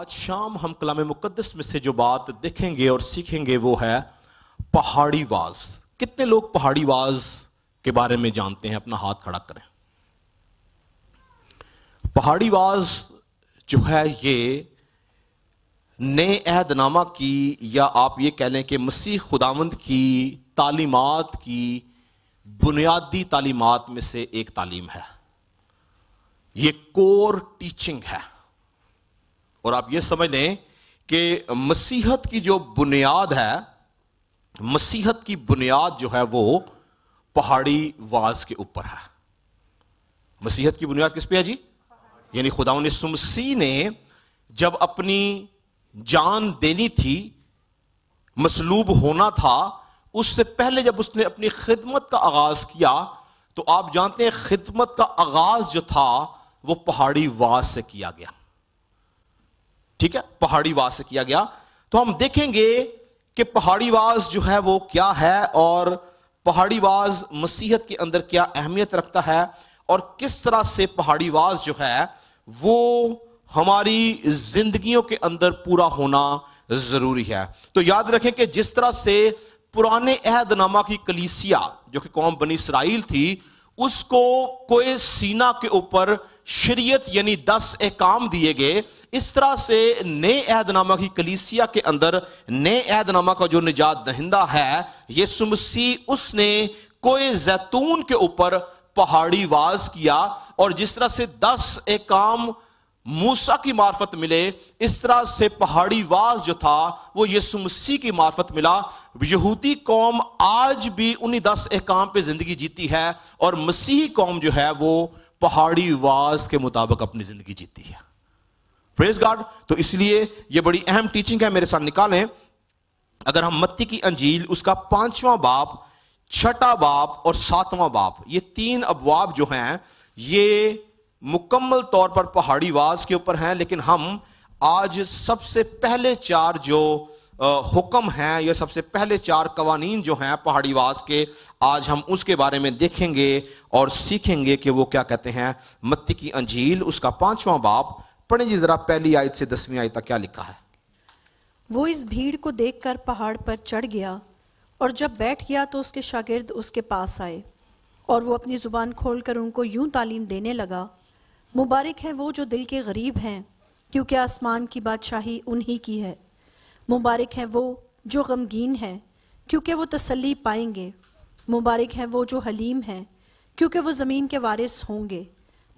آج شام ہم کلام مقدس میں سے جو بات دیکھیں گے اور سیکھیں گے وہ ہے پہاڑی واز. کتنے لوگ پہاڑی واز کے بارے میں جانتے ہیں؟ اپنا ہاتھ کھڑا کریں. پہاڑی واز جو ہے یہ نئے عہد نامہ کی یا آپ یہ کہہ لیں کہ مسیح خداوند کی تعلیمات کی بنیادی تعلیمات میں سے ایک تعلیم ہے. یہ کور ٹیچنگ ہے. اور آپ یہ سمجھ لیں کہ مسیحت کی جو بنیاد ہے، مسیحت کی بنیاد جو ہے وہ پہاڑی واز کے اوپر ہے. مسیحت کی بنیاد کس پہ ہے جی؟ یعنی خداوند یسوع مسیح نے جب اپنی جان دینی تھی، مصلوب ہونا تھا، اس سے پہلے جب اس نے اپنی خدمت کا آغاز کیا تو آپ جانتے ہیں خدمت کا آغاز جو تھا وہ پہاڑی واز سے کیا گیا. ٹھیک ہے، پہاڑی واز سے کیا گیا. تو ہم دیکھیں گے کہ پہاڑی واز جو ہے وہ کیا ہے اور پہاڑی واز مسیحت کے اندر کیا اہمیت رکھتا ہے اور کس طرح سے پہاڑی واز جو ہے وہ ہماری زندگیوں کے اندر پورا ہونا ضروری ہے. تو یاد رکھیں کہ جس طرح سے پرانے عہد نامہ کی کلیسیا جو کہ قوم بنی اسرائیل تھی، اس کو کوئی سینا کے اوپر شریعت یعنی 10 احکام دیے گئے، اس طرح سے نئے عہد نامہ کی کلیسیا کے اندر نئے عہد نامہ کا جو نجات دہندہ ہے یسوع مسیح، اس نے کوئی زیتون کے اوپر پہاڑی واز کیا. اور جس طرح سے 10 احکام موسیٰ کی معرفت ملے، اس طرح سے پہاڑی واز جو تھا وہ یسوع مسیح کی معرفت ملا. یہودی قوم آج بھی انہی 10 احکام پہ زندگی جیتی ہے اور مسیحی قوم جو ہے وہ پہاڑی واز کے مطابق اپنی زندگی جیتی ہے. پریز گاڈ. تو اس لیے یہ بڑی اہم ٹیچنگ ہے. میرے ساتھ نکالیں، اگر ہم متی کی انجیل اس کا 5واں باب، 6واں باب اور 7واں باب، یہ 3 ابواب جو ہیں یہ مکمل طور پر پہاڑی واز کے اوپر ہیں. لیکن ہم آج سب سے پہلے 4 جو حکم ہیں یا سب سے پہلے 4 قوانین جو ہیں پہاڑی واز کے، آج ہم اس کے بارے میں دیکھیں گے اور سیکھیں گے کہ وہ کیا کہتے ہیں. متی کی انجیل اس کا 5واں باب پڑھیں جی ذرا، پہلی آیت سے 10ویں آیت تک کیا لکھا ہے. وہ اس بھیڑ کو دیکھ کر پہاڑ پر چڑھ گیا اور جب بیٹھ گیا تو اس کے شاگرد اس کے پاس آئے اور وہ اپنی زبان کھول کر ان کو یوں تعلیم دینے لگا: مبارک ہے وہ جو دل کے غریب ہیں، کیونکہ آسمان کی بادشاہی انہی کی ہے. مبارک ہے وہ جو غمگین ہے، کیونکہ وہ تسلی پائیں گے. مبارک ہے وہ جو حلیم ہیں، کیونکہ وہ زمین کے وارث ہوں گے.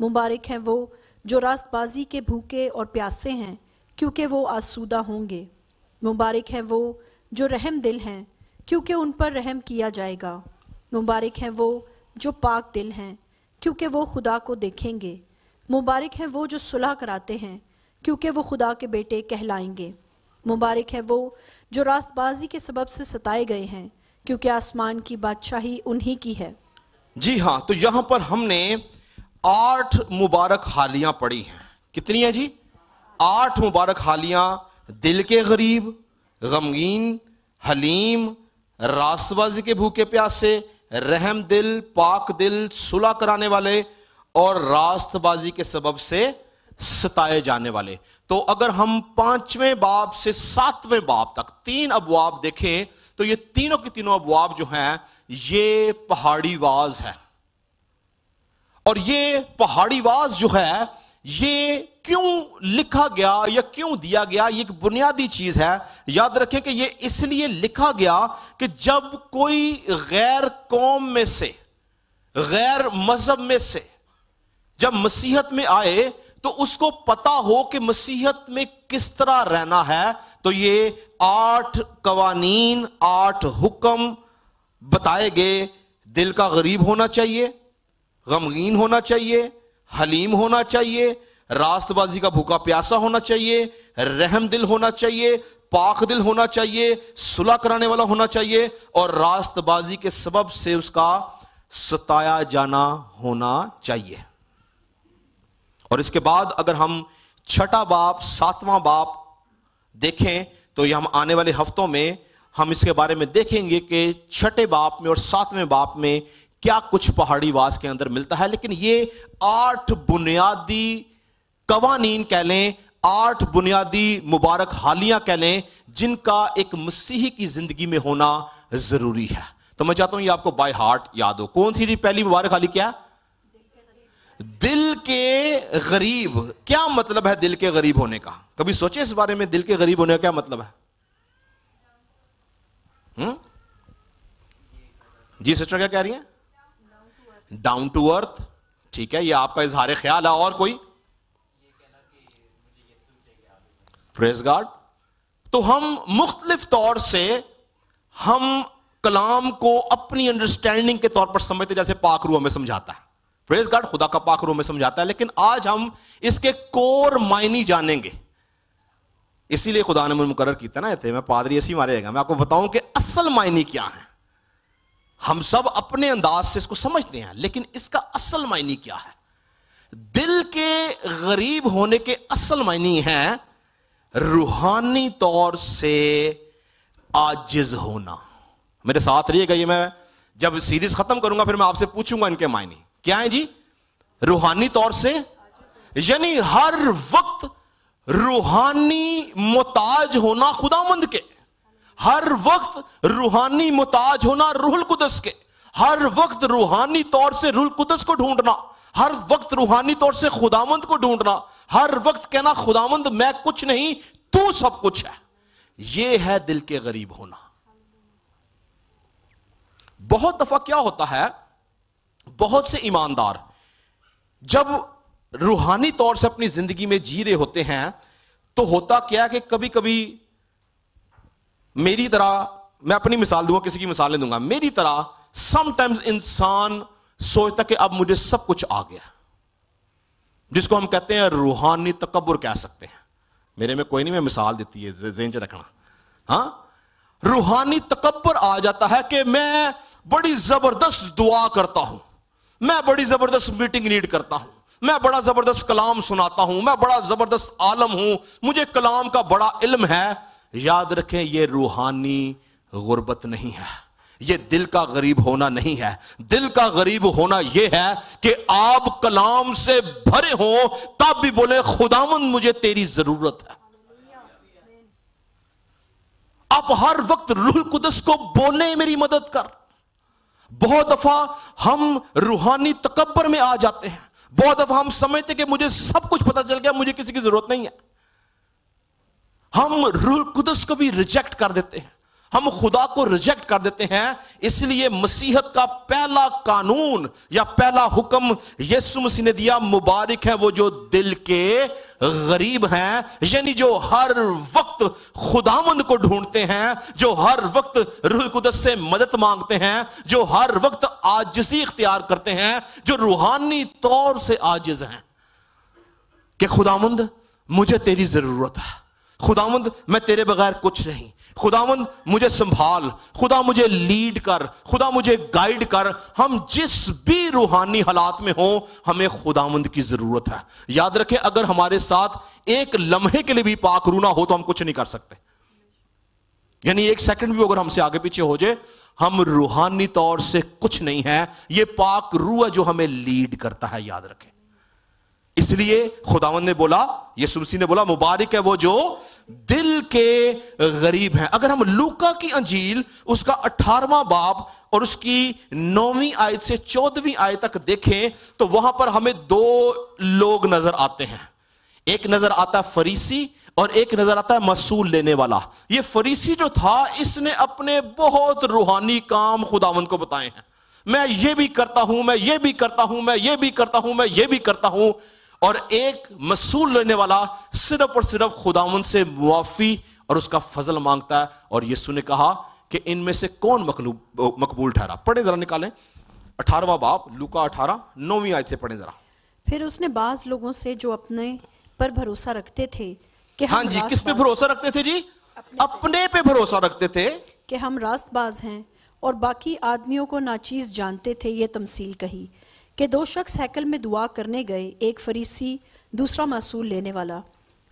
مبارک ہے وہ جو راست بازی کے بھوکے اور پیاسے ہیں، کیونکہ وہ آسودہ ہوں گے. مبارک ہے وہ جو رحم دل ہیں، کیونکہ ان پر رحم کیا جائے گا. مبارک ہے وہ جو پاک دل ہیں، کیونکہ وہ خدا کو دیکھیں گے. مبارک ہے وہ جو صلح کراتے ہیں، کیونکہ وہ خدا کے بیٹے کہلائیں گے. مبارک ہے وہ جو راست بازی کے سبب سے ستائے گئے ہیں، کیونکہ آسمان کی بادشاہی انہی کی ہے. جی ہاں، تو یہاں پر ہم نے 8 مبارک حالیاں پڑھی ہیں. کتنی ہیں جی؟ 8 مبارک حالیاں. دل کے غریب، غمگین، حلیم، راست بازی کے بھوکے پیاسے، رحم دل، پاک دل، صلح کرانے والے اور راست بازی کے سبب سے ستائے جانے والے. تو اگر ہم 5ویں باب سے 7ویں باب تک 3 ابواب دیکھیں تو یہ تینوں کی تینوں ابواب جو ہیں یہ پہاڑی واز ہے. اور یہ پہاڑی واز جو ہے یہ کیوں لکھا گیا یا کیوں دیا گیا، یہ ایک بنیادی چیز ہے. یاد رکھیں کہ یہ اس لیے لکھا گیا کہ جب کوئی غیر قوم میں سے، غیر مذہب میں سے جب مسیحت میں آئے تو اس کو پتا ہو کہ مسیحت میں کس طرح رہنا ہے. تو یہ 8 قوانین، 8 حکم بتائے گئے. دل کا غریب ہونا چاہیے، غمگین ہونا چاہیے، حلیم ہونا چاہیے، راست بازی کا بھوکا پیاسا ہونا چاہیے، رحم دل ہونا چاہیے، پاک دل ہونا چاہیے، صلح کرانے والا ہونا چاہیے اور راست بازی کے سبب سے اس کا ستایا جانا ہونا چاہیے. اور اس کے بعد اگر ہم 6واں باب 7واں باب دیکھیں تو یہ ہم آنے والے ہفتوں میں ہم اس کے بارے میں دیکھیں گے کہ 6 باب میں اور 7ویں باب میں کیا کچھ پہاڑی واز کے اندر ملتا ہے. لیکن یہ 8 بنیادی قوانین کہہ لیں، 8 بنیادی مبارک حالیاں کہہ لیں جن کا ایک مسیحی کی زندگی میں ہونا ضروری ہے. تو میں چاہتا ہوں یہ آپ کو بائی ہارٹ یاد ہو. کون سی پہلی مبارک حالی کیا ہے؟ دل کے غریب. کیا مطلب ہے دل کے غریب ہونے کا؟ کبھی سوچے اس بارے میں؟ دل کے غریب ہونے کا کیا مطلب ہے؟ جی سسٹر کیا کہہ رہی ہیں؟ Down to earth. ٹھیک ہے، یہ آپ کا اظہار خیال ہے. اور کوئی؟ پریز گاڈ. تو ہم مختلف طور سے ہم کلام کو اپنی انڈرسٹینڈنگ کے طور پر سمجھتے، جیسے پاک روح ہمیں سمجھاتا ہے. پریز گاڈ، خدا کا پاک روح ہمیں سمجھاتا ہے. لیکن آج ہم اس کے کور معنی جانیں گے. اسی لیے خدا نے مجھے مقرر کیا نا، میں پادری ایسی مارے گا، میں آپ کو بتاؤں کہ اصل معنی کیا ہے. ہم سب اپنے انداز سے اس کو سمجھتے ہیں، لیکن اس کا اصل معنی کیا ہے؟ دل کے غریب ہونے کے اصل معنی ہے روحانی طور سے عاجز ہونا. میرے ساتھ رہیے گا، یہ میں جب سیریز ختم کروں گا پھر میں آپ سے پوچھوں گا ان کے معنی کیا ہیں. جی روحانی طور سے، یعنی ہر وقت روحانی محتاج ہونا خداوند کے، ہر وقت روحانی محتاج ہونا روح القدس کے، ہر وقت روحانی طور سے روح القدس کو ڈھونڈنا، ہر وقت روحانی طور سے خداوند کو ڈھونڈنا، ہر وقت کہنا خداوند میں کچھ نہیں تو سب کچھ ہے. یہ ہے دل کے غریب ہونا. بہت دفعہ کیا ہوتا ہے، بہت سے ایماندار جب روحانی طور سے اپنی زندگی میں جی رہے ہوتے ہیں تو ہوتا کیا کہ کبھی کبھی میری طرح، میں اپنی مثال دوں گا، کسی کی مثالیں دوں گا، میری طرح سم ٹائمز انسان سوچتا کہ اب مجھے سب کچھ آ گیا، جس کو ہم کہتے ہیں روحانی تکبر کہہ سکتے ہیں. میرے میں کوئی نہیں، میں مثال دیتی ہے ذہن سے رکھنا. ہاں، روحانی تکبر آ جاتا ہے کہ میں بڑی زبردست دعا کرتا ہوں، میں بڑی زبردست میٹنگ لیڈ کرتا ہوں، میں بڑا زبردست کلام سناتا ہوں، میں بڑا زبردست عالم ہوں، مجھے کلام کا بڑا علم ہے. یاد رکھیں یہ روحانی غربت نہیں ہے، یہ دل کا غریب ہونا نہیں ہے. دل کا غریب ہونا یہ ہے کہ آپ کلام سے بھرے ہوں تب بھی بولے خداوند مجھے تیری ضرورت ہے. آپ ہر وقت روح القدس کو بولیں میری مدد کر. بہت دفعہ ہم روحانی تکبر میں آ جاتے ہیں، بہت دفعہ ہم سمجھتے کہ مجھے سب کچھ پتا چل گیا، مجھے کسی کی ضرورت نہیں ہے. ہم روح القدس کو بھی ریجیکٹ کر دیتے ہیں، ہم خدا کو ریجیکٹ کر دیتے ہیں. اس لیے مسیحت کا پہلا قانون یا پہلا حکم یسوع مسیح نے دیا، مبارک ہے وہ جو دل کے غریب ہیں، یعنی جو ہر وقت خداوند کو ڈھونڈتے ہیں، جو ہر وقت روح القدس سے مدد مانگتے ہیں، جو ہر وقت عاجزی اختیار کرتے ہیں، جو روحانی طور سے عاجز ہیں کہ خداوند مجھے تیری ضرورت ہے، خداوند میں تیرے بغیر کچھ نہیں، خداوند مجھے سنبھال، خدا مجھے لیڈ کر، خدا مجھے گائیڈ کر. ہم جس بھی روحانی حالات میں ہوں ہمیں خداوند کی ضرورت ہے. یاد رکھیں اگر ہمارے ساتھ ایک لمحے کے لیے بھی پاک روح نہ ہو تو ہم کچھ نہیں کر سکتے. یعنی ایک سیکنڈ بھی اگر ہم سے آگے پیچھے ہو جائے ہم روحانی طور سے کچھ نہیں ہیں. یہ پاک روح ہے جو ہمیں لیڈ کرتا ہے. یاد رکھیں. اس لیے خداوند نے بولا، یسوع مسیح نے بولا مبارک ہے وہ جو دل کے غریب ہیں. اگر ہم لوکا کی انجیل اس کا 18واں باب اور اس کی 9ویں آیت سے 14ویں آیت تک دیکھیں تو وہاں پر ہمیں 2 لوگ نظر آتے ہیں. ایک نظر آتا ہے فریسی اور ایک نظر آتا ہے مسئول لینے والا. یہ فریسی جو تھا اس نے اپنے بہت روحانی کام خداوند کو بتائے ہیں. میں یہ بھی کرتا ہوں، میں یہ بھی کرتا ہوں، میں یہ بھی کرتا ہوں، میں یہ بھی کرتا ہوں. اور ایک مسئول لینے والا صرف اور صرف خداوند سے معافی اور اس کا فضل مانگتا ہے. اور یسوع نے کہا کہ ان میں سے کون مقبول ٹھہرا. پڑھیں ذرا، نکالیں 18واں باب لوکا 18 9ویں آیت سے پڑھیں ذرا. پھر اس نے بعض لوگوں سے جو اپنے پر بھروسہ رکھتے تھے کہ ہاں جی، کس پہ بھروسہ رکھتے تھے جی؟ اپنے پہ بھروسہ رکھتے تھے کہ ہم راست باز ہیں اور باقی آدمیوں کو ناچیز جانتے تھے. یہ تمثیل کہی کہ 2 شخص ہیکل میں دعا کرنے گئے، ایک فریسی دوسرا معصول لینے والا.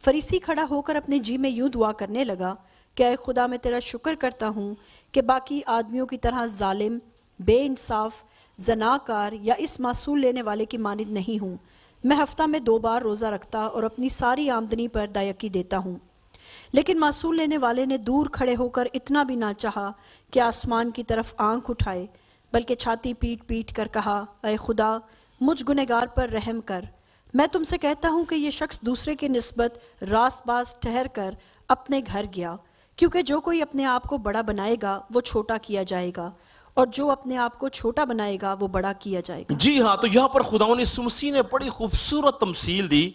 فریسی کھڑا ہو کر اپنے جی میں یوں دعا کرنے لگا کہ اے خدا میں تیرا شکر کرتا ہوں کہ باقی آدمیوں کی طرح ظالم، بے انصاف، زناکار یا اس معصول لینے والے کی مانند نہیں ہوں. میں ہفتہ میں 2 بار روزہ رکھتا اور اپنی ساری آمدنی پر دایقی دیتا ہوں۔ لیکن معصول لینے والے نے دور کھڑے ہو کر اتنا بھی نہ چاہا کہ آسمان کی طرف آنکھ اٹھائے، بلکہ چھاتی پیٹ پیٹ کر کہا، اے خدا مجھ گنہگار پر رحم کر۔ میں تم سے کہتا ہوں کہ یہ شخص دوسرے کی نسبت راست باز ٹھہر کر اپنے گھر گیا، کیونکہ جو کوئی اپنے آپ کو بڑا بنائے گا وہ چھوٹا کیا جائے گا، اور جو اپنے آپ کو چھوٹا بنائے گا وہ بڑا کیا جائے گا۔ جی ہاں، تو یہاں پر خداوند یسوع مسیح نے بڑی خوبصورت تمثیل دی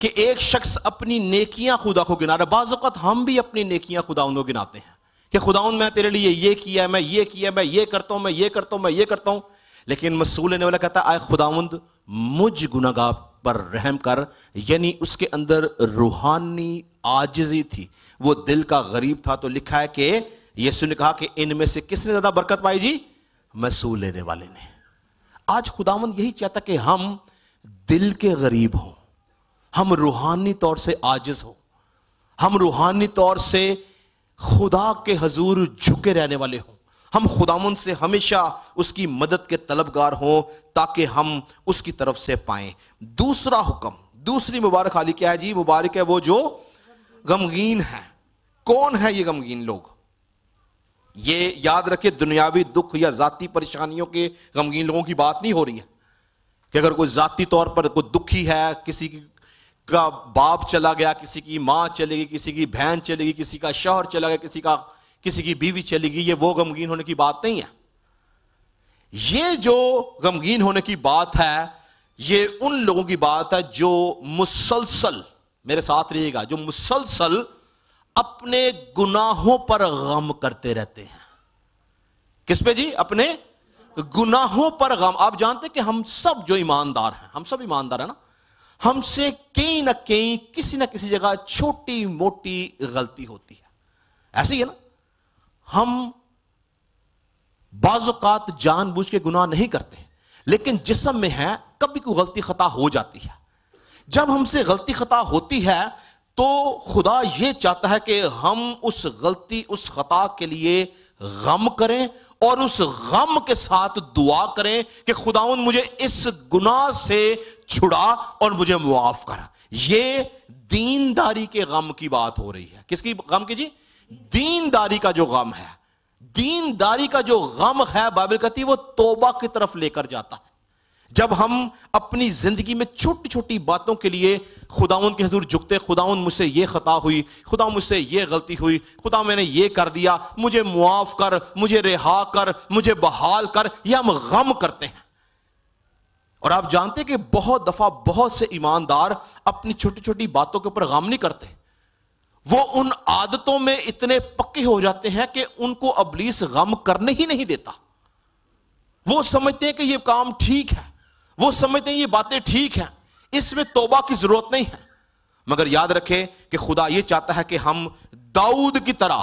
کہ ایک شخص اپنی نیکیاں خدا کو گنا رہا ہے۔ بعض اوقات ہم بھی اپنی نیکیاں خداوند کو گناتے ہیں کہ خداوند میں تیرے لیے یہ کیا ہے، میں یہ کیا ہے، میں یہ کرتا ہوں، میں یہ کرتا ہوں، میں یہ کرتا ہوں، لیکن مسئول لینے والا کہتا ہے اے خداوند مجھ گناہگار پر رحم کر۔ یعنی اس کے اندر روحانی عاجزی تھی، وہ دل کا غریب تھا۔ تو لکھا ہے کہ یسوع نے کہا کہ ان میں سے کس نے زیادہ برکت پائی جی؟ مسئول لینے والے نے۔ آج خداوند یہی چاہتا کہ ہم دل کے غریب ہوں، ہم روحانی طور سے عاجز ہوں، ہم روحانی طور سے خدا کے حضور جھکے رہنے والے ہوں، ہم خداوند سے ہمیشہ اس کی مدد کے طلبگار ہوں تاکہ ہم اس کی طرف سے پائیں۔ دوسرا حکم، دوسری مبارک حالی کیا ہے جی؟ مبارک ہے وہ جو غمگین ہے۔ کون ہے یہ غمگین لوگ؟ یہ یاد رکھے دنیاوی دکھ یا ذاتی پریشانیوں کے غمگین لوگوں کی بات نہیں ہو رہی ہے کہ اگر کوئی ذاتی طور پر کوئی دکھی ہے، کسی کا باپ چلا گیا، کسی کی ماں چلے گی، کسی کی بہن چلے گی، کسی کا شوہر چلا گیا، کسی کی بیوی چلے گی، یہ وہ غمگین ہونے کی بات نہیں ہے۔ یہ جو غمگین ہونے کی بات ہے یہ ان لوگوں کی بات ہے جو مسلسل، میرے ساتھ رہیے گا، جو مسلسل اپنے گناہوں پر غم کرتے رہتے ہیں۔ کس پہ جی؟ اپنے گناہوں پر غم۔ آپ جانتے ہیں کہ ہم سب جو ایماندار ہیں، ہم سب ایماندار ہیں نا، ہم سے کہیں نہ کہیں کسی نہ کسی جگہ چھوٹی موٹی غلطی ہوتی ہے، ایسے ہی ہے نا۔ ہم بعض اوقات جان بوجھ کے گناہ نہیں کرتے، لیکن جسم میں ہے کبھی کوئی غلطی خطا ہو جاتی ہے۔ جب ہم سے غلطی خطا ہوتی ہے تو خدا یہ چاہتا ہے کہ ہم اس غلطی، اس خطا کے لیے غم کریں اور اس غم کے ساتھ دعا کریں کہ خداوند مجھے اس گناہ سے چھڑا اور مجھے معاف کر۔ یہ دینداری کے غم کی بات ہو رہی ہے۔ کس کی غم کی جی؟ دینداری کا جو غم ہے۔ دینداری کا جو غم ہے بائبل کہتی ہے وہ توبہ کی طرف لے کر جاتا ہے۔ جب ہم اپنی زندگی میں چھوٹی چھوٹی باتوں کے لیے خداوند کے حضور جھکتے، خداوند مجھ سے یہ خطا ہوئی، خدا مجھ سے یہ غلطی ہوئی، خدا میں نے یہ کر دیا، مجھے معاف کر، مجھے رہا کر، مجھے بحال کر، یہ ہم غم کرتے ہیں۔ اور آپ جانتے کہ بہت دفعہ بہت سے ایماندار اپنی چھوٹی چھوٹی باتوں کے اوپر غم نہیں کرتے، وہ ان عادتوں میں اتنے پکے ہو جاتے ہیں کہ ان کو ابلیس غم کرنے ہی نہیں دیتا۔ وہ سمجھتے ہیں کہ یہ کام ٹھیک ہے، وہ سمجھتے ہیں یہ باتیں ٹھیک ہیں، اس میں توبہ کی ضرورت نہیں ہے۔ مگر یاد رکھیں کہ خدا یہ چاہتا ہے کہ ہم داؤد کی طرح،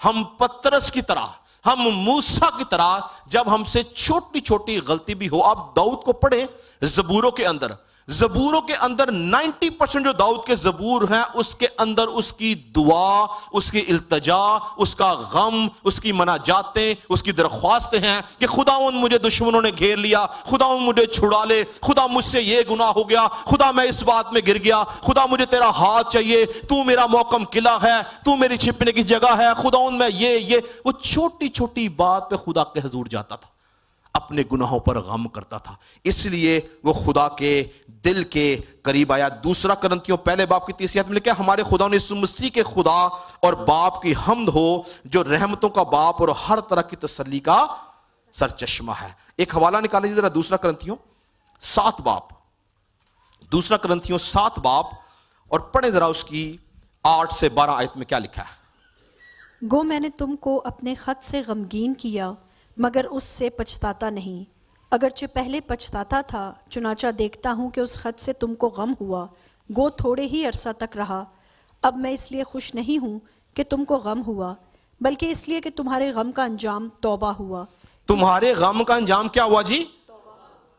ہم پترس کی طرح، ہم موسیٰ کی طرح، جب ہم سے چھوٹی چھوٹی غلطی بھی ہو۔ آپ داؤد کو پڑھیں زبوروں کے اندر، زبوروں کے اندر 90% جو داؤد کے زبور ہیں اس کے اندر اس کی دعا، اس کی التجا، اس کا غم، اس کی مناجاتیں، اس کی درخواستیں ہیں کہ خداوند مجھے دشمنوں نے گھیر لیا، خداوند مجھے چھڑا لے، خدا مجھ سے یہ گناہ ہو گیا، خدا میں اس بات میں گر گیا، خدا مجھے تیرا ہاتھ چاہیے، تو میرا محکم قلعہ ہے، تو میری چھپنے کی جگہ ہے، خداوند میں یہ وہ چھوٹی چھوٹی بات پہ خدا کے حضور جاتا تھا، اپنے گناہوں پر غم کرتا تھا، اس لیے وہ خدا کے دل کے قریب آیا۔ دوسرا کرنتھیوں پہلے باب کی 30 آیت میں لکھا ہے ہمارے خدا نے یسوع مسیح کے خدا اور باپ کی حمد ہو جو رحمتوں کا باپ اور ہر طرح کی تسلی کا سرچشمہ ہے۔ ایک حوالہ نکالیں ذرا دوسرا کرنتھیوں 7 باب، دوسرا کرنتھیوں 7 باب، اور پڑھیں ذرا اس کی 8 سے 12 آیت میں کیا لکھا ہے۔ گو میں نے تم کو اپنے خط سے غمگین کیا مگر اس سے پچھتاتا نہیں، اگرچہ پہلے پچھتاتا تھا، چنانچہ دیکھتا ہوں کہ اس خط سے تم کو غم ہوا، گو تھوڑے ہی عرصہ تک رہا۔ اب میں اس لیے خوش نہیں ہوں کہ تم کو غم ہوا، بلکہ اس لیے کہ تمہارے غم کا انجام توبہ ہوا۔ تمہارے غم کا انجام کیا ہوا جی؟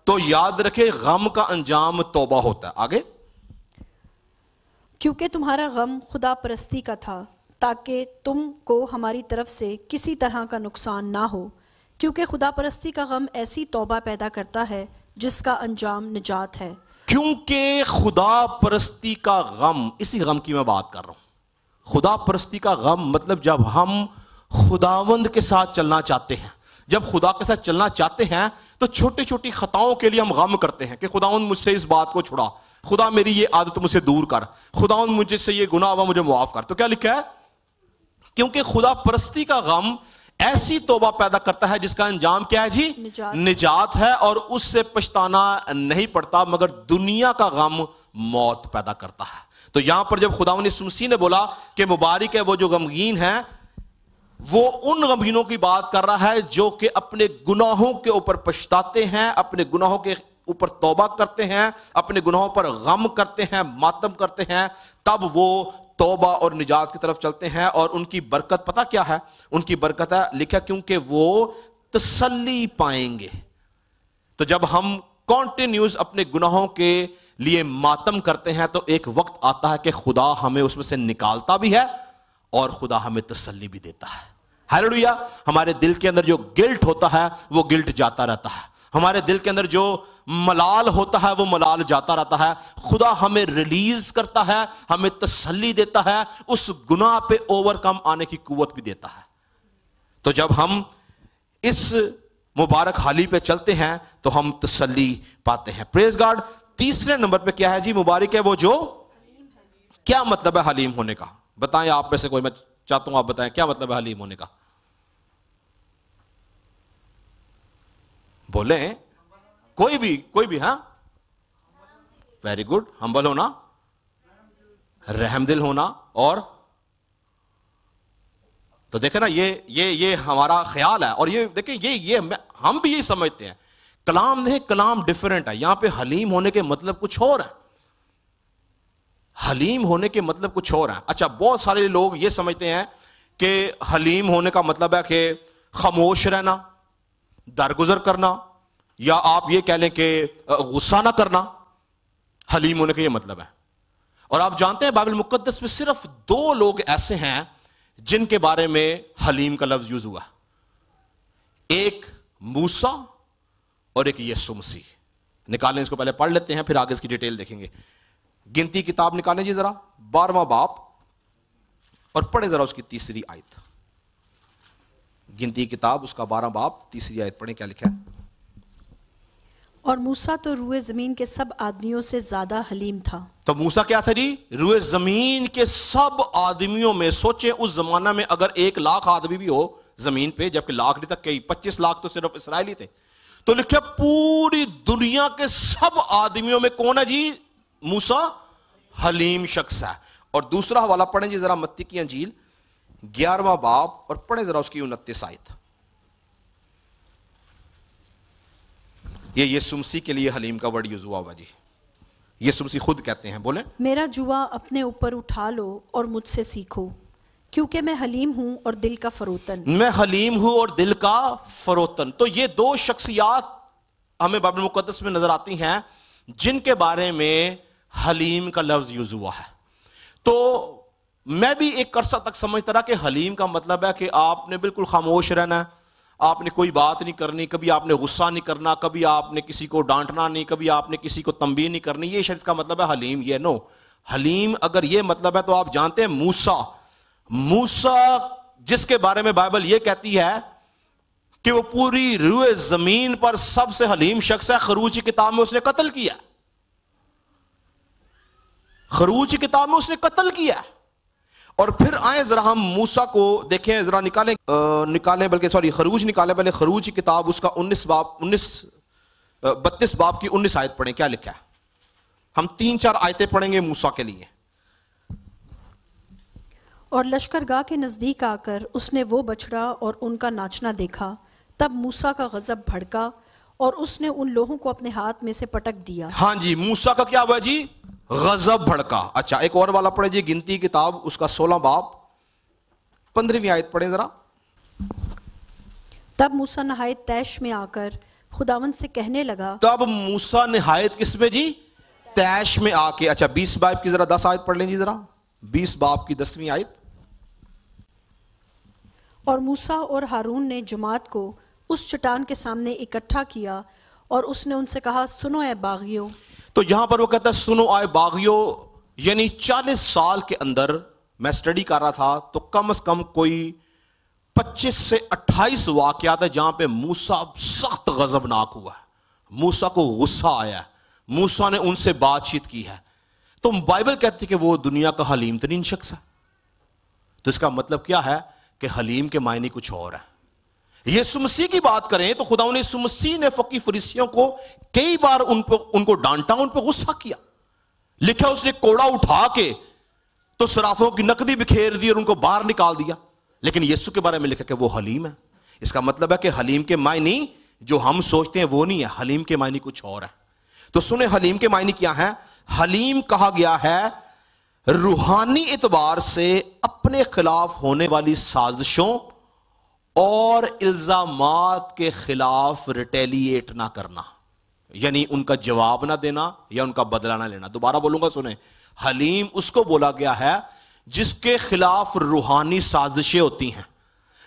تو یاد رکھے غم کا انجام توبہ ہوتا ہے۔ آگے، کیونکہ تمہارا غم خدا پرستی کا تھا، تاکہ تم کو ہماری طرف سے کسی طرح کا نقصان نہ ہو، کیونکہ خدا پرستی کا غم ایسی توبہ پیدا کرتا ہے جس کا انجام نجات ہے۔ کیونکہ خدا پرستی کا غم، اسی غم کی میں بات کر رہا ہوں. خدا پرستی کا غم مطلب جب ہم خداوند کے ساتھ چلنا چاہتے ہیں، جب خدا کے ساتھ چلنا چاہتے ہیں تو چھوٹی چھوٹی خطاؤں کے لیے ہم غم کرتے ہیں کہ خداوند مجھ سے اس بات کو چھڑا، خدا میری یہ عادت مجھ سے دور کر، خداوند مجھ سے یہ گناہ ہوا مجھے معاف کر. تو کیا لکھا ہے؟ کیونکہ خدا پرستی کا غم ایسی توبہ پیدا کرتا ہے جس کا انجام کیا ہے جی؟ نجات ہے، اور اس سے پچھتانا نہیں پڑتا، مگر دنیا کا غم موت پیدا کرتا ہے. تو یہاں پر جب خداوند یسوع مسیح نے بولا کہ مبارک ہے وہ جو غمگین ہیں، وہ ان غمگینوں کی بات کر رہا ہے جو کہ اپنے گناہوں کے اوپر پچھتاتے ہیں، اپنے گناہوں کے اوپر توبہ کرتے ہیں، اپنے گناہوں پر غم کرتے ہیں، ماتم کرتے ہیں، تب وہ توبہ اور نجات کی طرف چلتے ہیں. اور ان کی برکت پتہ کیا ہے؟ ان کی برکت ہے، لکھا کیونکہ وہ تسلی پائیں گے. تو جب ہم کنٹینیوس اپنے گناہوں کے لیے ماتم کرتے ہیں تو ایک وقت آتا ہے کہ خدا ہمیں اس میں سے نکالتا بھی ہے اور خدا ہمیں تسلی بھی دیتا ہے. ہیلیلویا. ہمارے دل کے اندر جو گلٹ ہوتا ہے وہ گلٹ جاتا رہتا ہے، ہمارے دل کے اندر جو ملال ہوتا ہے وہ ملال جاتا رہتا ہے. خدا ہمیں ریلیز کرتا ہے، ہمیں تسلی دیتا ہے، اس گناہ پہ اوور کم آنے کی قوت بھی دیتا ہے. تو جب ہم اس مبارک حالی پہ چلتے ہیں تو ہم تسلی پاتے ہیں. پریز گاڈ. تیسرے نمبر پہ کیا ہے جی؟ مبارک ہے وہ جو، کیا مطلب ہے حلیم ہونے کا؟ بتائیں آپ میں سے کوئی، میں چاہتا ہوں آپ بتائیں کیا مطلب ہے حلیم ہونے کا. بولیں کوئی بھی. ہاں، ویری گڈ. ہمبل ہونا، رحم دل ہونا، اور تو دیکھیں نا یہ ہمارا خیال ہے، اور یہ دیکھیں یہ ہم بھی یہی سمجھتے ہیں. کلام نہیں، کلام ڈیفرنٹ ہے. یہاں پہ حلیم ہونے کے مطلب کچھ اور ہے، حلیم ہونے کے مطلب کچھ اور ہے. اچھا، بہت سارے لوگ یہ سمجھتے ہیں کہ حلیم ہونے کا مطلب ہے کہ خاموش رہنا، درگزر کرنا، یا آپ یہ کہہ لیں کہ غصہ نہ کرنا. حلیم ہونے کا یہ مطلب ہے. اور آپ جانتے ہیں بائبل مقدس میں صرف 2 لوگ ایسے ہیں جن کے بارے میں حلیم کا لفظ یوز ہوا. ایک موسیٰ اور ایک یسوع مسیح. نکالیں اس کو، پہلے پڑھ لیتے ہیں پھر آگے اس کی ڈیٹیل دیکھیں گے. گنتی کتاب نکالیں جی ذرا، 12واں باب، اور پڑھیں ذرا اس کی 3 آیت. گنتی کتاب اس کا 12واں باب 3 آیت پڑھیں. کیا لکھا ہے؟ اور موسیٰ تو روئے زمین کے سب آدمیوں سے زیادہ حلیم تھا. تو موسیٰ کیا تھا جی؟ روئے زمین کے سب آدمیوں میں. سوچیں اس زمانہ میں اگر 1 لاکھ آدمی بھی ہو زمین پہ، جبکہ لاکھ نہیں تک، کئی 25 لاکھ تو صرف اسرائیلی تھے، تو لکھا پوری دنیا کے سب آدمیوں میں کون ہے جی؟ موسیٰ حلیم شخص ہے. اور دوسرا حوالہ پڑھیں جی ذرا، متی کی انجیل 11واں باب، اور پڑھیں ذرا اس کی 29 آیت. یہ یسوع مسیح کے لیے حلیم کا ورڈ یوز ہوا ہوا جی. یسوع مسیح خود کہتے ہیں، بولیں. میرا جوا اپنے اوپر اٹھا لو اور مجھ سے سیکھو، کیونکہ میں حلیم ہوں اور دل کا فروتن. میں حلیم ہوں اور دل کا فروتن. تو یہ 2 شخصیات ہمیں بائبل مقدس میں نظر آتی ہیں جن کے بارے میں حلیم کا لفظ یوز ہوا ہے. تو میں بھی ایک عرصہ تک سمجھتا رہا کہ حلیم کا مطلب ہے کہ آپ نے بالکل خاموش رہنا ہے، آپ نے کوئی بات نہیں کرنی، کبھی آپ نے غصہ نہیں کرنا، کبھی آپ نے کسی کو ڈانٹنا نہیں، کبھی آپ نے کسی کو تنبیہ نہیں کرنی. یہ شاید اس کا مطلب ہے حلیم. یہ نو، حلیم اگر یہ مطلب ہے تو آپ جانتے ہیں موسیٰ جس کے بارے میں بائبل یہ کہتی ہے کہ وہ پوری روئے زمین پر سب سے حلیم شخص ہے، خروج کی کتاب میں اس نے قتل کیا. خروج کی کتاب میں اس نے قتل کیا. اور پھر آئیں ذرا ہم موسیٰ کو دیکھیں ذرا، نکالیں بلکہ سوری خروج نکالیں پہلے. خروج کی کتاب اس کا 32 باب کی 19 آیت پڑھیں. کیا لکھا ہے؟ ہم 3-4 آیتیں پڑھیں گے موسیٰ کے لیے. اور لشکرگاہ کے نزدیک آ کر اس نے وہ بچڑا اور ان کا ناچنا دیکھا، تب موسیٰ کا غضب بھڑکا اور اس نے ان لوگوں کو اپنے ہاتھ میں سے پٹک دیا. ہاں جی، موسیٰ کا کیا ہوا جی؟ غضب بھڑکا. اچھا، ایک اور والا پڑھے جی، گنتی کتاب اس کا 16 باب 15ویں آیت پڑھے ذرا. تب موسیٰ نہایت طیش میں آ کر خداوند سے کہنے لگا. تب موسیٰ نہایت کس میں جی؟ طیش میں آ کے. اچھا، 20 باب کی ذرا 10 آیت پڑھ لیں جی ذرا. 20 باب کی 10ویں آیت. اور موسیٰ اور ہارون نے جماعت کو اس چٹان کے سامنے اکٹھا کیا اور اس نے ان سے کہا، سنو اے باغیوں. تو یہاں پر وہ کہتا ہے سنو آئے باغیو، یعنی 40 سال کے اندر میں سٹڈی کر رہا تھا تو کم از کم کوئی 25 سے 28 واقعات ہیں جہاں پہ موسیٰ سخت غضبناک ہوا ہے، موسیٰ کو غصہ آیا ہے، موسیٰ نے ان سے بات چیت کی ہے. تو بائبل کہتی ہے کہ وہ دنیا کا حلیم ترین شخص ہے. تو اس کا مطلب کیا ہے کہ حلیم کے معنی کچھ اور ہے. یسوع مسیح کی بات کریں تو خدا نے یسوع مسیح نے فقی فریسیوں کو کئی بار ان کو ڈانٹا، ان پہ غصہ کیا. لکھا اس نے کوڑا اٹھا کے تو صرافوں کی نقدی بکھیر دی اور ان کو باہر نکال دیا. لیکن یسوع کے بارے میں لکھا کہ وہ حلیم ہے. اس کا مطلب ہے کہ حلیم کے معنی جو ہم سوچتے ہیں وہ نہیں ہے، حلیم کے معنی کچھ اور ہے. تو سنیں حلیم کے معنی کیا ہے. حلیم کہا گیا ہے روحانی اعتبار سے اپنے خلاف ہونے والی سازشوں اور الزامات کے خلاف ریٹیلیٹ نہ کرنا، یعنی ان کا جواب نہ دینا یا ان کا بدلہ نہ لینا. دوبارہ بولوں گا سنیں، حلیم اس کو بولا گیا ہے جس کے خلاف روحانی سازشیں ہوتی ہیں،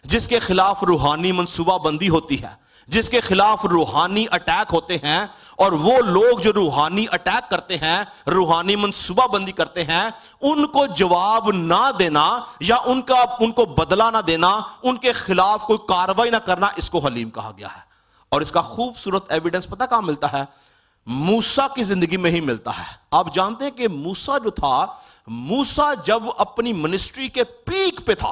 جس کے خلاف روحانی منصوبہ بندی ہوتی ہے، جس کے خلاف روحانی اٹیک ہوتے ہیں. اور وہ لوگ جو روحانی اٹیک کرتے ہیں، روحانی منصوبہ بندی کرتے ہیں، ان کو جواب نہ دینا یا ان کو بدلہ نہ دینا، ان کے خلاف کوئی کاروائی نہ کرنا، اس کو حلیم کہا گیا ہے. اور اس کا خوبصورت ایویڈنس پتہ کہاں ملتا ہے؟ موسیٰ کی زندگی میں ہی ملتا ہے. آپ جانتے ہیں کہ موسیٰ جو تھا، موسیٰ جب اپنی منسٹری کے پیک پہ تھا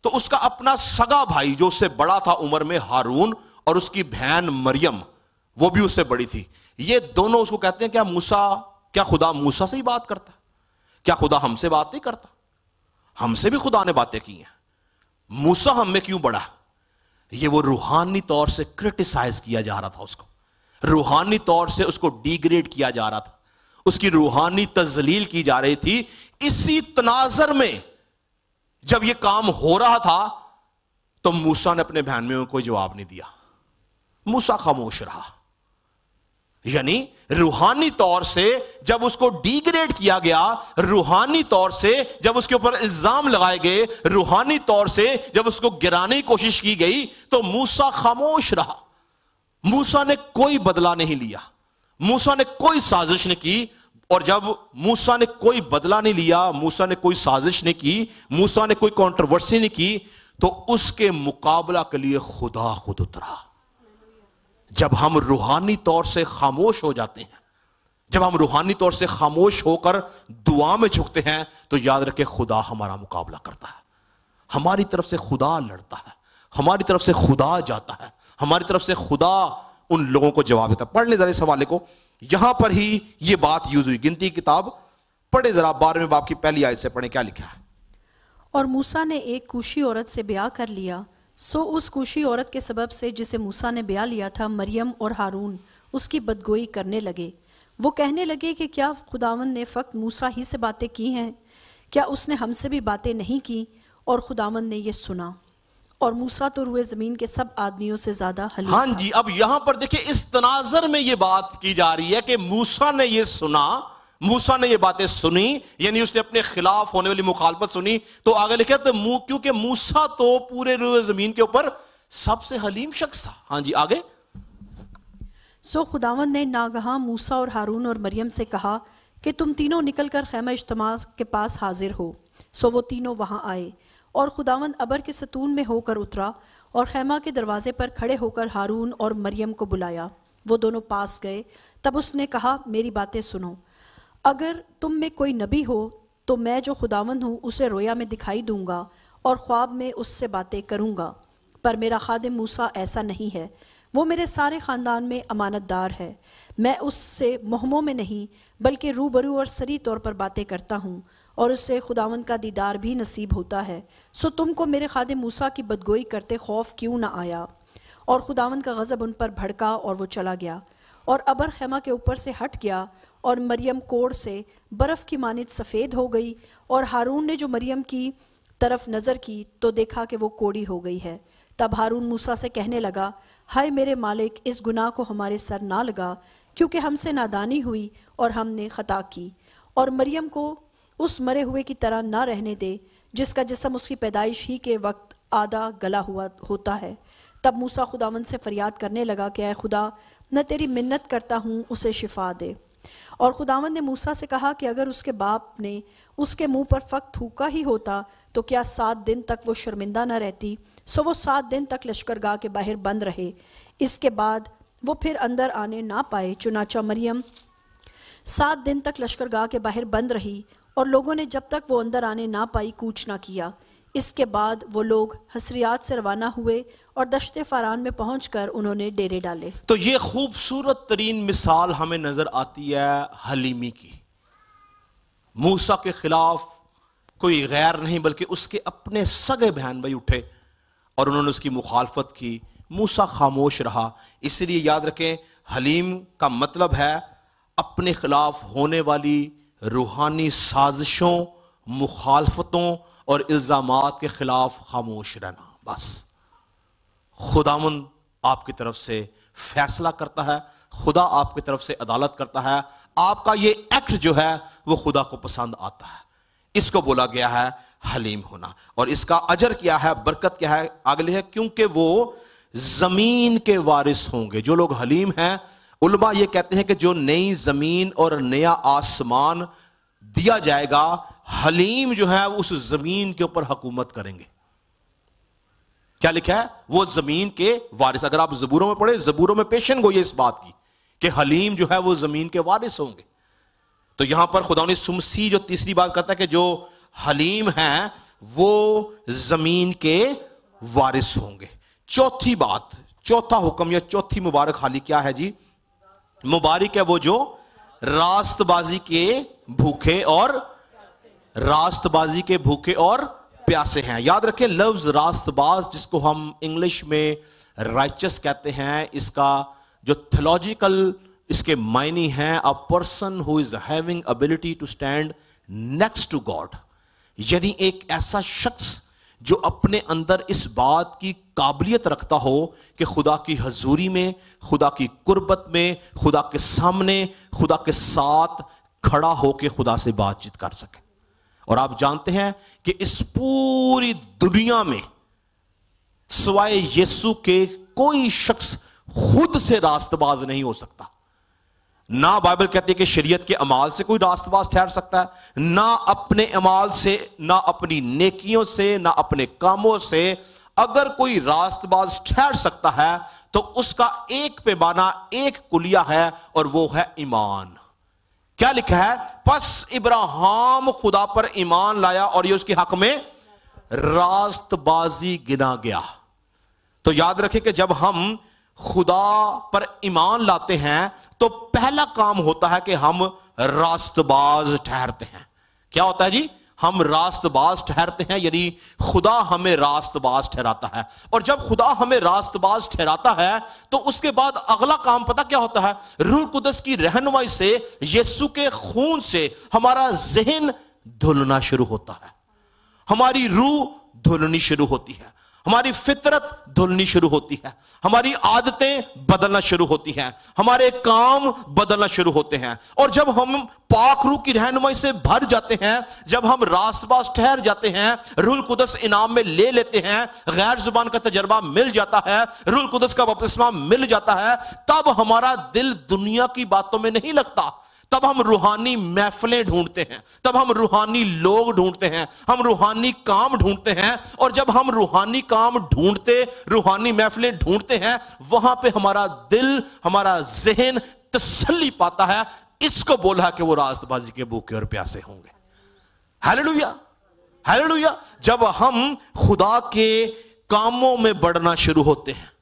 تو اس کا اپنا سگا بھائی جو اس سے بڑا تھا عمر میں، ہارون، اور اس کی بہن مریم وہ بھی اس سے بڑی تھی. یہ دونوں اس کو کہتے ہیں کیا خدا موسیٰ سے ہی بات کرتا ہے؟ کیا خدا ہم سے بات نہیں کرتا؟ ہم سے بھی خدا نے باتیں کی ہیں، موسیٰ ہم میں کیوں بڑا؟ یہ وہ روحانی طور سے کرٹیسائز کیا جا رہا تھا، اس کو روحانی طور سے اس کو ڈیگریڈ کیا جا رہا تھا، اس کی روحانی تذلیل کی جا رہی تھی. اسی تناظر میں جب یہ کام ہو رہا تھا تو موسیٰ نے اپنے بہن میں کوئی جواب نہیں دیا، موسیٰ خاموش رہا. یعنی روحانی طور سے جب اس کو ڈیگریڈ کیا گیا، روحانی طور سے جب اس کے اوپر الزام لگائے گئے، روحانی طور سے جب اس کو گرانے کی کوشش کی گئی تو موسیٰ خاموش رہا. موسیٰ نے کوئی بدلہ نہیں لیا، موسیٰ نے کوئی سازش نہیں کی. اور جب موسیٰ نے کوئی بدلہ نہیں لیا، موسیٰ نے کوئی سازش نہیں کی، موسیٰ نے کوئی کنٹروورسی نہیں کی، تو اس کے مقابلہ کے لیے خدا خود اترا. جب ہم روحانی طور سے خاموش ہو جاتے ہیں، جب ہم روحانی طور سے خاموش ہو کر دعا میں جھکتے ہیں تو یاد رکھے خدا ہمارا مقابلہ کرتا ہے. ہماری طرف سے خدا لڑتا ہے، ہماری طرف سے خدا جاتا ہے، ہماری طرف سے خدا ان لوگوں کو جواب دیتا ہے. پڑھ لیں ذرا اس حوالے کو، یہاں پر ہی یہ بات یوز ہوئی. گنتی کی کتاب پڑھے ذرا 12ویں باب کی پہلی آیت سے پڑھیں، کیا لکھا ہے. اور موسیٰ نے ایک کوشی عورت سے بیاہ کر لیا، سو اس کوشی عورت کے سبب سے جسے موسیٰ نے بیاہ لیا تھا، مریم اور ہارون اس کی بدگوئی کرنے لگے. وہ کہنے لگے کہ کیا خداوند نے فقط موسیٰ ہی سے باتیں کی ہیں؟ کیا اس نے ہم سے بھی باتیں نہیں کی؟ اور خداوند نے یہ سنا. اور موسیٰ تو روئے زمین کے سب آدمیوں سے زیادہ حلیم تھا. ہاں جی، اب یہاں پر دیکھیں اس تناظر میں یہ بات کی جا رہی ہے کہ موسیٰ نے یہ سنا، موسیٰ نے یہ باتیں سنی، یعنی اس نے اپنے خلاف ہونے والی مخالفت سنی. تو آگے لکھا تو کیونکہ موسیٰ تو پورے روئے زمین کے اوپر سب سے حلیم شخص تھا. ہاں جی آگے. سو خداوند نے ناگہاں موسیٰ اور ہارون اور مریم سے کہا کہ تم تینوں نکل کر خیمہ اجتماع کے پاس حاضر ہو. سو وہ تینوں وہاں آئے، اور خداوند ابر کے ستون میں ہو کر اترا اور خیمہ کے دروازے پر کھڑے ہو کر ہارون اور مریم کو بلایا. وہ دونوں پاس گئے. تب اس نے کہا میری باتیں سنو. اگر تم میں کوئی نبی ہو تو میں جو خداوند ہوں اسے رویا میں دکھائی دوں گا اور خواب میں اس سے باتیں کروں گا. پر میرا خادم موسیٰ ایسا نہیں ہے، وہ میرے سارے خاندان میں امانت دار ہے. میں اس سے مہموں میں نہیں بلکہ روبرو اور سری طور پر باتیں کرتا ہوں، اور اس سے خداوند کا دیدار بھی نصیب ہوتا ہے. سو تم کو میرے خادم موسیٰ کی بدگوئی کرتے خوف کیوں نہ آیا؟ اور خداوند کا غضب ان پر بھڑکا اور وہ چلا گیا. اور ابر خیمہ کے اوپر سے ہٹ گیا، اور مریم کوڑ سے برف کی مانند سفید ہو گئی. اور ہارون نے جو مریم کی طرف نظر کی تو دیکھا کہ وہ کوڑی ہو گئی ہے. تب ہارون موسیٰ سے کہنے لگا، ہائے میرے مالک، اس گناہ کو ہمارے سر نہ لگا، کیونکہ ہم سے نادانی ہوئی اور ہم نے خطا کی. اور مریم کو اس مرے ہوئے کی طرح نہ رہنے دے جس کا جسم اس کی پیدائش ہی کے وقت آدھا گلا ہوا ہوتا ہے. تب موسیٰ خداوند سے فریاد کرنے لگا کہ اے خدا، میں تیری منت کرتا ہوں اسے شفا دے۔ اور خداوند نے موسیٰ سے کہا کہ اگر اس کے باپ نے اس کے منہ پر فقط تھوکا ہی ہوتا تو کیا 7 دن تک وہ شرمندہ نہ رہتی؟ سو وہ 7 دن تک لشکرگاہ کے باہر بند رہے، اس کے بعد وہ پھر اندر آنے نہ پائے۔ چنانچہ مریم 7 دن تک لشکرگاہ کے باہر بند رہی، اور لوگوں نے جب تک وہ اندر آنے نہ پائی کوچ نہ کیا۔ اس کے بعد وہ لوگ حسریات سے روانہ ہوئے اور دشت فاران میں پہنچ کر انہوں نے ڈیرے ڈالے۔ تو یہ خوبصورت ترین مثال ہمیں نظر آتی ہے حلیمی کی۔ موسیٰ کے خلاف کوئی غیر نہیں بلکہ اس کے اپنے سگے بہن بھائی اٹھے اور انہوں نے اس کی مخالفت کی۔ موسیٰ خاموش رہا۔ اس لیے یاد رکھیں حلیم کا مطلب ہے اپنے خلاف ہونے والی روحانی سازشوں، مخالفتوں اور الزامات کے خلاف خاموش رہنا۔ بس خداوند آپ کی طرف سے فیصلہ کرتا ہے، خدا آپ کی طرف سے عدالت کرتا ہے، آپ کا یہ ایکٹ جو ہے وہ خدا کو پسند آتا ہے۔ اس کو بولا گیا ہے حلیم ہونا، اور اس کا اجر کیا ہے، برکت کیا ہے، اگلے ہے کیونکہ وہ زمین کے وارث ہوں گے۔ جو لوگ حلیم ہیں، علماء یہ کہتے ہیں کہ جو نئی زمین اور نیا آسمان دیا جائے گا، حلیم جو ہے وہ اس زمین کے اوپر حکومت کریں گے۔ کیا لکھا ہے؟ وہ زمین کے وارث۔ اگر آپ زبوروں میں پڑھیں، زبوروں میں پیشن گوئی اس بات کی کہ حلیم جو ہے وہ زمین کے وارث ہوں گے۔ تو یہاں پر خدا نے سمسی جو تیسری بات کرتا ہے کہ جو حلیم ہیں وہ زمین کے وارث ہوں گے۔ چوتھی بات، چوتھا حکم یا چوتھی مبارک حالی کیا ہے جی؟ مبارک ہے وہ جو راست بازی کے بھوکے اور راست بازی کے بھوکے اور پیاسے ہیں۔ یاد رکھیں لفظ راست باز جس کو ہم انگلش میں رائچس کہتے ہیں، اس کا جو تھیولوجیکل اس کے معنی ہیں a person who is having ability to stand next to God، یعنی ایک ایسا شخص جو اپنے اندر اس بات کی قابلیت رکھتا ہو کہ خدا کی حضوری میں، خدا کی قربت میں، خدا کے سامنے، خدا کے ساتھ کھڑا ہو کے خدا سے بات چیت کر سکے۔ اور آپ جانتے ہیں کہ اس پوری دنیا میں سوائے یسوع کے کوئی شخص خود سے راست باز نہیں ہو سکتا۔ نہ بائبل کہتی ہے کہ شریعت کے اعمال سے کوئی راست باز ٹھہر سکتا ہے، نہ اپنے اعمال سے، نہ اپنی نیکیوں سے، نہ اپنے کاموں سے۔ اگر کوئی راست باز ٹھہر سکتا ہے تو اس کا ایک پیمانہ، ایک کلیہ ہے، اور وہ ہے ایمان۔ کیا لکھا ہے؟ پس ابراہیم خدا پر ایمان لایا اور یہ اس کے حق میں راست بازی گنا گیا۔ تو یاد رکھیں کہ جب ہم خدا پر ایمان لاتے ہیں تو پہلا کام ہوتا ہے کہ ہم راست باز ٹھہرتے ہیں۔ کیا ہوتا ہے جی؟ ہم راست باز ٹھہرتے ہیں، یعنی خدا ہمیں راست باز ٹھہراتا ہے۔ اور جب خدا ہمیں راست باز ٹھہراتا ہے تو اس کے بعد اگلا کام پتہ کیا ہوتا ہے؟ روح القدس کی رہنمائی سے، یسوع کے خون سے ہمارا ذہن دھلنا شروع ہوتا ہے، ہماری روح دھلنی شروع ہوتی ہے، ہماری فطرت دھلنی شروع ہوتی ہے، ہماری عادتیں بدلنا شروع ہوتی ہیں، ہمارے کام بدلنا شروع ہوتے ہیں۔ اور جب ہم پاک روح کی رہنمائی سے بھر جاتے ہیں، جب ہم راست باز ٹھہر جاتے ہیں، روح القدس انعام میں لے لیتے ہیں، غیر زبان کا تجربہ مل جاتا ہے، روح القدس کا بپتسمہ مل جاتا ہے، تب ہمارا دل دنیا کی باتوں میں نہیں لگتا۔ تب ہم روحانی محفلیں ڈھونڈتے ہیں، تب ہم روحانی لوگ ڈھونڈتے ہیں، ہم روحانی کام ڈھونڈتے ہیں۔ اور جب ہم روحانی کام ڈھونڈتے، روحانی محفلیں ڈھونڈتے ہیں، وہاں پہ ہمارا دل، ہمارا ذہن تسلی پاتا ہے۔ اس کو بولا کہ وہ راست بازی کے بھوکے اور پیاسے ہوں گے۔ Hallelujah, hallelujah. جب ہم خدا کے کاموں میں بڑھنا شروع ہوتے ہیں،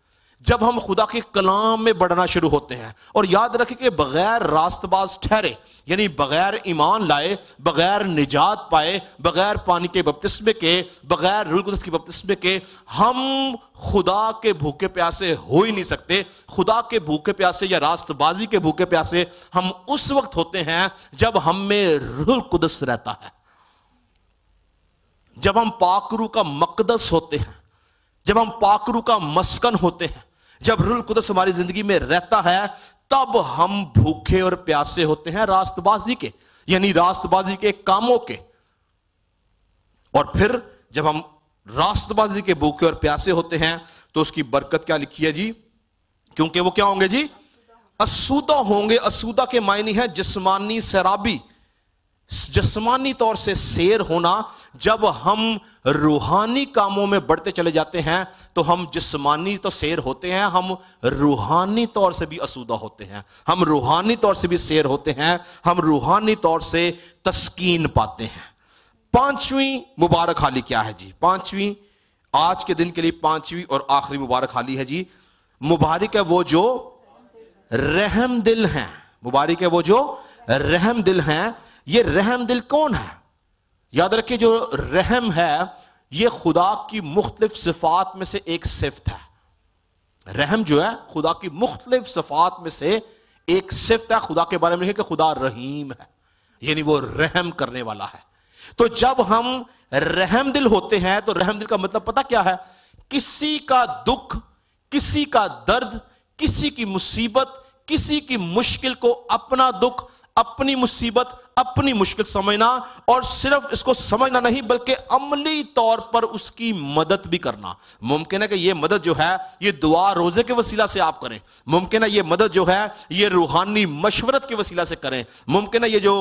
جب ہم خدا کے کلام میں بڑھنا شروح ہوتے ہیں، اور یاد رکھیں کہ بغیر راست باز ٹھہرے، یعنی بغیر ایمان لائے، بغیر نجات پائے، بغیر پانی کے بپتسمے کے، بغیر روح القدس کی بپتسمے کے، ہم خدا کے بھوکے پیاسے ہو ہی نہیں سکتے۔ خدا کے بھوکے پیاسے یا راست بازی کے بھوکے پیاسے ہم اس وقت ہوتے ہیں جب ہم میں روح القدس رہتا ہے، جب ہم پاک روح کا مقدس ہوتے ہیں، جب ہم پاک روح کا مسکن ہوتے ہیں، جب روح القدس ہماری زندگی میں رہتا ہے، تب ہم بھوکے اور پیاسے ہوتے ہیں راست بازی کے، یعنی راست بازی کے کاموں کے۔ اور پھر جب ہم راست بازی کے بھوکے اور پیاسے ہوتے ہیں تو اس کی برکت کیا لکھی ہے جی؟ کیونکہ وہ کیا ہوں گے جی؟ اسودہ ہوں گے. اسودہ کے معنی ہے جسمانی سیرابی, جسمانی طور سے سیر ہونا. جب ہم روحانی کاموں میں بڑھتے چلے جاتے ہیں تو ہم جسمانی تو سیر ہوتے ہیں, ہم روحانی طور سے بھی اسودہ ہوتے ہیں, ہم روحانی طور سے بھی سیر ہوتے ہیں, ہم روحانی طور سے تسکین پاتے ہیں. پانچویں مبارک حالی کیا ہے جی؟ پانچویں آج کے دن کے لیے پانچویں اور آخری مبارک حالی ہے جی, مبارک ہے وہ جو رحم دل ہیں. مبارک ہے وہ جو رحم دل ہیں. یہ رحم دل کون ہے؟ یاد رکھیں, جو رحم ہے یہ خدا کی مختلف صفات میں سے ایک صفت ہے. رحم جو ہے خدا کی مختلف صفات میں سے ایک صفت ہے. خدا کے بارے میں ہے کہ خدا رحیم ہے, یعنی وہ رحم کرنے والا ہے. تو جب ہم رحم دل ہوتے ہیں تو رحم دل کا مطلب پتہ کیا ہے؟ کسی کا دکھ, کسی کا درد, کسی کی مصیبت, کسی کی مشکل کو اپنا دکھ, اپنی مصیبت, اپنی مشکل سمجھنا, اور صرف اس کو سمجھنا نہیں بلکہ عملی طور پر اس کی مدد بھی کرنا. ممکن ہے کہ یہ مدد جو ہے یہ دعا روزے کے وسیلہ سے آپ کریں, ممکن ہے یہ مدد جو ہے یہ روحانی مشورت کے وسیلہ سے کریں, ممکن ہے یہ جو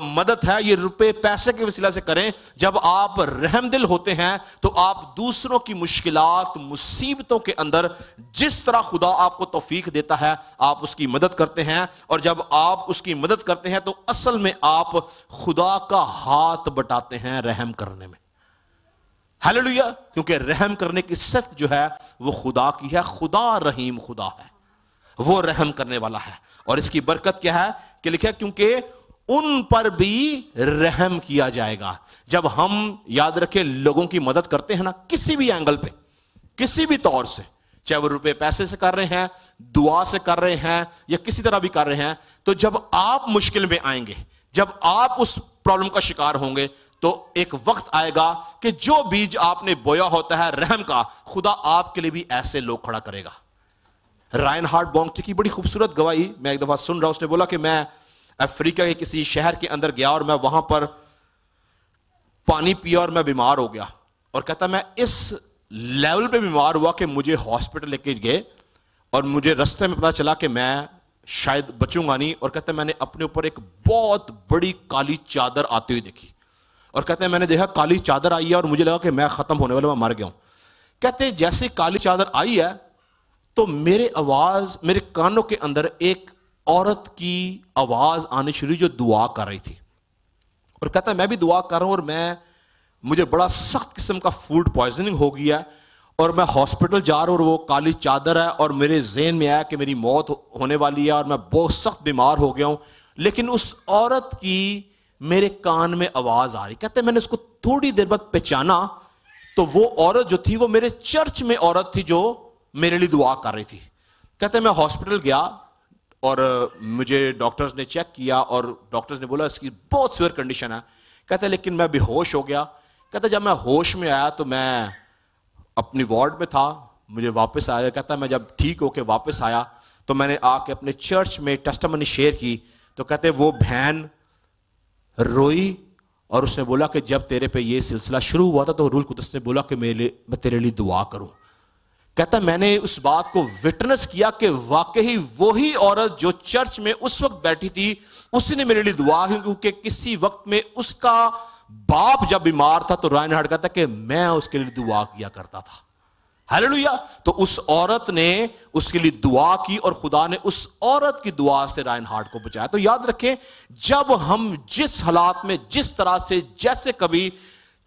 مدد ہے یہ روپے پیسے کے وسیلہ سے کریں. جب آپ رحم دل ہوتے ہیں تو آپ دوسروں کی مشکلات, مصیبتوں کے اندر جس طرح خدا آپ کو توفیق دیتا ہے آپ اس کی مدد کرتے ہیں, اور جب آپ اس کی مدد کرتے ہیں تو اصل میں آپ خدا کا ہاتھ بٹاتے ہیں رحم کرنے میں. ہیلیلویا, کیونکہ رحم کرنے کی صفت جو ہے وہ خدا کی ہے. خدا رحیم خدا ہے, وہ رحم کرنے والا ہے. اور اس کی برکت کیا ہے کہ لکھا کیونکہ ان پر بھی رحم کیا جائے گا. جب ہم یاد رکھیں لوگوں کی مدد کرتے ہیں نا, کسی بھی اینگل پہ, کسی بھی طور سے, چاہے وہ روپے پیسے سے کر رہے ہیں, دعا سے کر رہے ہیں, یا کسی طرح بھی کر رہے ہیں, تو جب آپ مشکل میں آئیں گے, جب آپ اس پرابلم کا شکار ہوں گے, تو ایک وقت آئے گا کہ جو بیج آپ نے بویا ہوتا ہے رحم کا, خدا آپ کے لیے بھی ایسے لوگ کھڑا کرے گا. رائن ہارٹ بونگٹی کی بڑی خوبصورت گواہی میں ایک دفعہ سن رہا ہوں. اس نے بولا کہ میں افریقہ کے کسی شہر کے اندر گیا اور میں وہاں پر پانی پیا اور میں بیمار ہو گیا, اور کہتا میں اس لیول پہ بیمار ہوا کہ مجھے ہاسپٹل لے کے گئے اور مجھے رستے میں پتا چلا کہ میں شاید بچوں گا نہیں, اور کہتے ہیں میں نے اپنے اوپر ایک بہت بڑی کالی چادر آتی ہوئی دیکھی, اور کہتے ہیں میں نے دیکھا کالی چادر آئی ہے اور مجھے لگا کہ میں ختم ہونے والا, میں مر گیا ہوں. کہتے ہیں جیسے کالی چادر آئی ہے تو میرے کانوں کے اندر ایک عورت کی آواز آنی شروع جو دعا کر رہی تھی, اور کہتا ہے میں بھی دعا کر رہا ہوں, اور مجھے بڑا سخت قسم کا فوڈ پوائزننگ ہو گیا ہے, اور میں ہاسپٹل جا رہا ہوں, اور وہ کالی چادر ہے, اور میرے ذہن میں آیا کہ میری موت ہونے والی ہے اور میں بہت سخت بیمار ہو گیا ہوں. لیکن اس عورت کی میرے کان میں آواز آ رہی. کہتے ہیں میں نے اس کو تھوڑی دیر بعد پہچانا, تو وہ عورت جو تھی وہ میرے چرچ میں عورت تھی جو میرے لیے دعا کر رہی تھی. کہتے ہیں میں ہاسپٹل گیا اور مجھے ڈاکٹرز نے چیک کیا, اور ڈاکٹرز نے بولا اس کی بہت سیویئر کنڈیشن ہے. کہتے ہیں لیکن میں بے ہوش ہو گیا. کہتا ہے جب میں ہوش میں آیا تو میں اپنی وارڈ میں تھا, مجھے واپس آیا. کہتا ہے میں جب ٹھیک ہو کے واپس آیا تو میں نے آ کے اپنے چرچ میں ٹیسٹمنی شیئر کی, تو کہتے ہیں وہ بہن روئی, اور اس نے بولا کہ جب تیرے پہ یہ سلسلہ شروع ہوا تھا تو روح القدس نے بولا کہ میں تیرے لیے دعا کروں. کہتا ہے میں نے اس بات کو وٹنس کیا کہ واقعی وہی عورت جو چرچ میں اس وقت بیٹھی تھی اس نے میرے لیے دعا کی, کیونکہ کسی وقت میں اس کا باپ جب بیمار تھا تو رائن ہارٹ کہتا ہے کہ میں اس کے لیے دعا کیا کرتا تھا. ہیلیلویا. تو اس عورت نے اس کے لیے دعا کی اور خدا نے اس عورت کی دعا سے رائن ہارٹ کو بچایا. تو یاد رکھیں جب ہم جس حالات میں جس طرح سے جیسے کبھی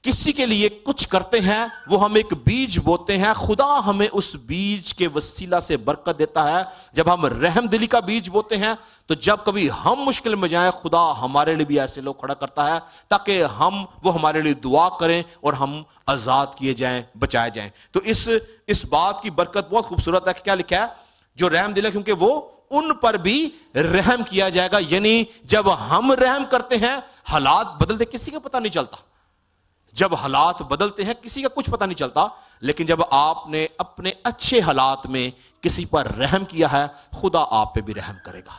کسی کے لیے کچھ کرتے ہیں وہ ہم ایک بیج بوتے ہیں, خدا ہمیں اس بیج کے وسیلہ سے برکت دیتا ہے. جب ہم رحم دلی کا بیج بوتے ہیں تو جب کبھی ہم مشکل میں جائیں خدا ہمارے لیے بھی ایسے لوگ کھڑا کرتا ہے تاکہ وہ ہمارے لیے دعا کریں اور ہم آزاد کیے جائیں, بچائے جائیں. تو اس بات کی برکت بہت خوبصورت ہے کہ کیا لکھا ہے جو رحم دل ہے کیونکہ وہ ان پر بھی رحم کیا جائے گا. یعنی جب ہم رحم کرتے ہیں حالات بدلتے کسی کا پتہ نہیں چلتا, جب حالات بدلتے ہیں کسی کا کچھ پتہ نہیں چلتا, لیکن جب آپ نے اپنے اچھے حالات میں کسی پر رحم کیا ہے خدا آپ پہ بھی رحم کرے گا.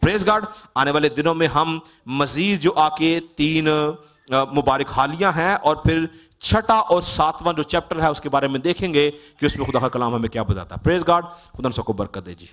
پریز گاڈ. آنے والے دنوں میں ہم مزید جو آگے 3 مبارک حالیاں ہیں اور پھر 6واں اور 7واں جو چیپٹر ہے اس کے بارے میں دیکھیں گے کہ اس میں خدا کا کلام ہمیں کیا بتاتا ہے. پریز گاڈ. خدا ان سب کو برکت دے جی.